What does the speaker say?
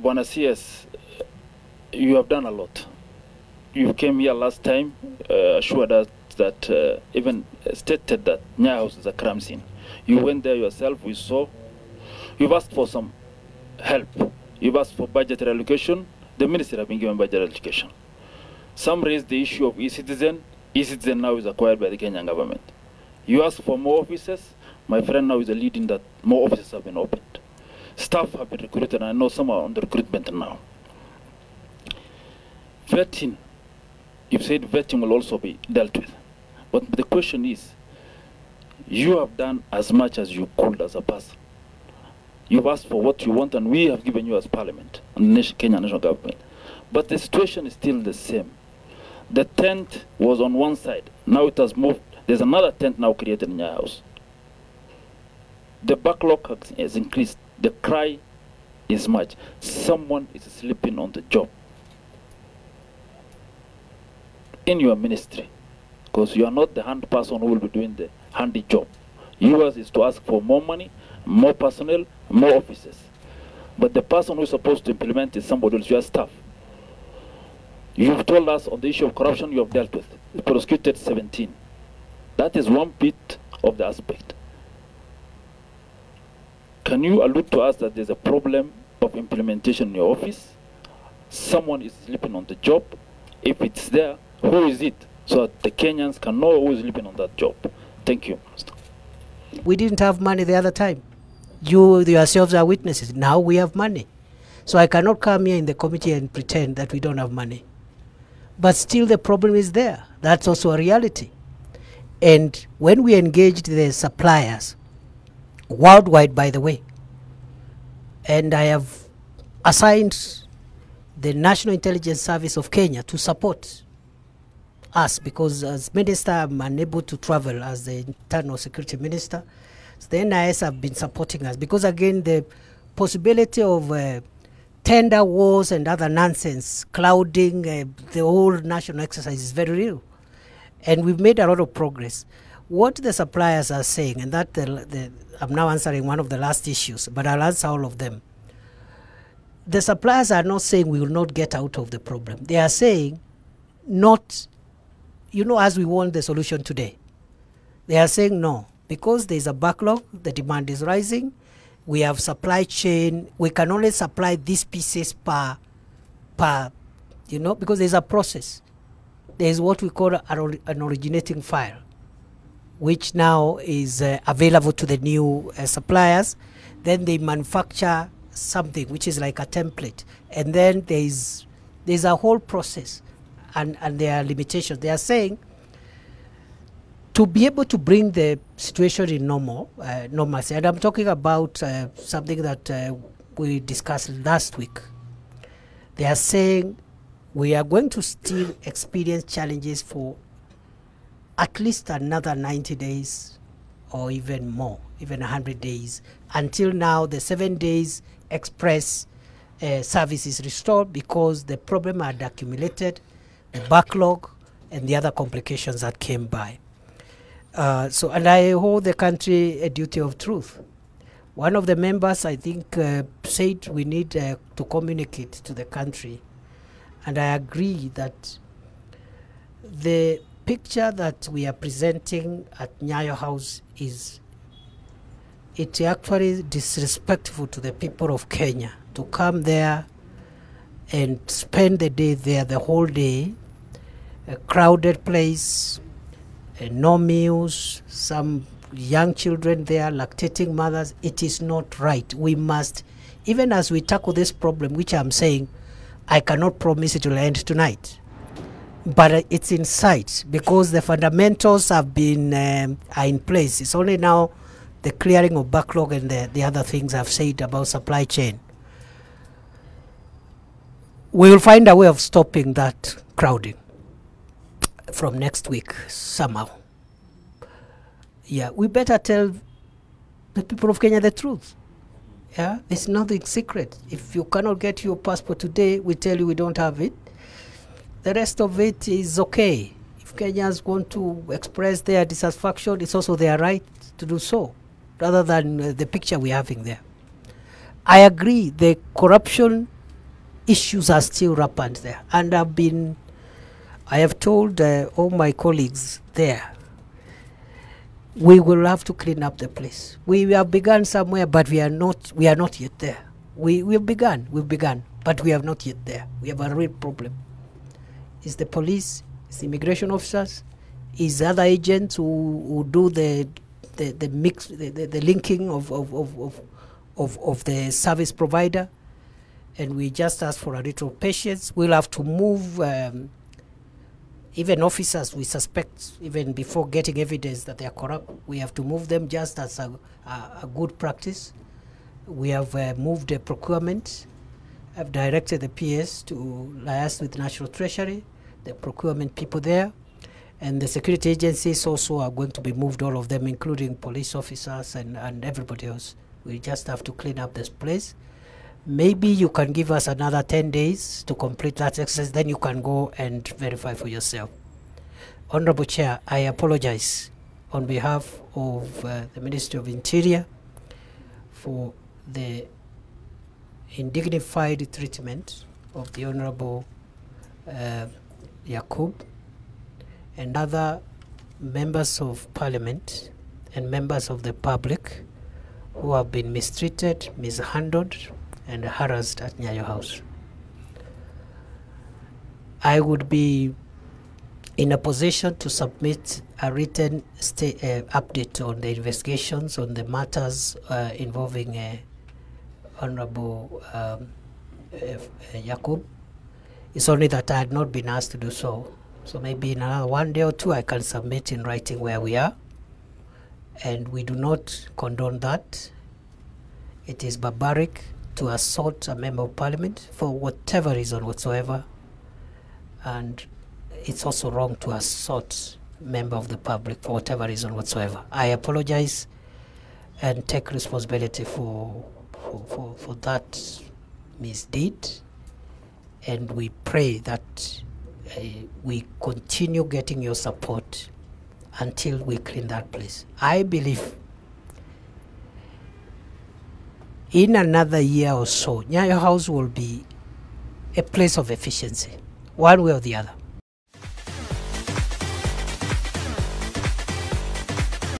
Buenos CS, you have done a lot. You came here last time, assured us that even stated that Nyayo House is a crime scene. You went there yourself, we saw. You've asked for some help. You've asked for budgetary allocation. The minister have been given budgetary allocation. Some raised the issue of e-citizen. E-citizen now is acquired by the Kenyan government. You asked for more officers. My friend now is leading that more offices have been opened. Staff have been recruited, and I know some are on the recruitment now. Vetting, you've said vetting will also be dealt with. But the question is, you have done as much as you could as a person. You've asked for what you want, and we have given you as parliament and the Kenyan national government. But the situation is still the same. The tent was on one side. Now it has moved. There's another tent now created in your house. The backlog has increased. The cry is much. Someone is sleeping on the job in your ministry, because you are not the hand person who will be doing the handy job. Yours is to ask for more money, more personnel, more officers. But the person who is supposed to implement is somebody else, your staff. You've told us on the issue of corruption you have dealt with. You prosecuted 17. That is one bit of the aspect. Can you allude to us that there's a problem of implementation in your office? Someone is sleeping on the job. If it's there, who is it? So that the Kenyans can know who is sleeping on that job. Thank you. We didn't have money the other time. You yourselves are witnesses. Now we have money. So I cannot come here in the committee and pretend that we don't have money. But still the problem is there. That's also a reality. And when we engaged the suppliers, worldwide by the way, and I have assigned the National Intelligence Service of Kenya to support us, because as minister I'm unable to travel as the internal security minister. So the NIS have been supporting us, because again the possibility of tender wars and other nonsense clouding the whole national exercise is very real, and we've made a lot of progress. What the suppliers are saying, and that I'm now answering one of the last issues, but I'll answer all of them. The suppliers are not saying we will not get out of the problem. They are saying not, as we want the solution today. They are saying no, because there's a backlog, the demand is rising, we have supply chain, we can only supply these pieces per because there's a process. There's what we call an originating file, which now is available to the new suppliers. Then they manufacture something which is like a template, and then there's a whole process, and there are limitations. They are saying to be able to bring the situation in normalcy, and I'm talking about something that we discussed last week. They are saying we are going to still experience challenges for at least another 90 days or even more, even 100 days, until now the 7 days express service is restored, because the problem had accumulated, the backlog and the other complications that came by. And I hold the country a duty of truth. One of the members, I think, said we need to communicate to the country, and I agree that the picture that we are presenting at Nyayo House is actually disrespectful to the people of Kenya to come there and spend the day there, the whole day, a crowded place, no meals, some young children there, lactating mothers. It is not right. We must, even as we tackle this problem, which I'm saying, I cannot promise it will end tonight, but it's in sight, because the fundamentals have been are in place. It's only now the clearing of backlog and the other things I've said about supply chain. We will find a way of stopping that crowding from next week somehow. Yeah, we better tell the people of Kenya the truth. Yeah, it's nothing secret. If you cannot get your passport today, we tell you we don't have it. The rest of it is okay. If Kenyans want to express their dissatisfaction, it's also their right to do so, rather than the picture we're having there. I agree, the corruption issues are still rampant there. And I have told all my colleagues there, we will have to clean up the place. We have begun somewhere, but we are not yet there. We've begun, but we are not yet there. We have a real problem. It's the police, it's the immigration officers, it's other agents who do the mix, the linking of the service provider, and we just ask for a little patience. We'll have to move even officers we suspect, even before getting evidence that they are corrupt, we have to move them just as a good practice. We have moved the procurement. I've directed the PS to liaise with National Treasury, the procurement people there, and the security agencies also are going to be moved, all of them, including police officers and everybody else. We just have to clean up this place. Maybe you can give us another 10 days to complete that exercise, then you can go and verify for yourself. Honorable Chair, I apologize on behalf of the Ministry of Interior for the indignified treatment of the Honorable Yakub and other members of Parliament and members of the public who have been mistreated, mishandled, and harassed at Nyayo House. I would be in a position to submit a written update on the investigations on the matters involving Honorable Yakub. It's only that I had not been asked to do so. So maybe in another 1 day or two I can submit in writing where we are. And we do not condone that. It is barbaric to assault a member of parliament for whatever reason whatsoever, and it's also wrong to assault a member of the public for whatever reason whatsoever. I apologize and take responsibility for that misdeed, and we pray that we continue getting your support until we clean that place. I believe in another year or so, Nyayo House will be a place of efficiency, one way or the other.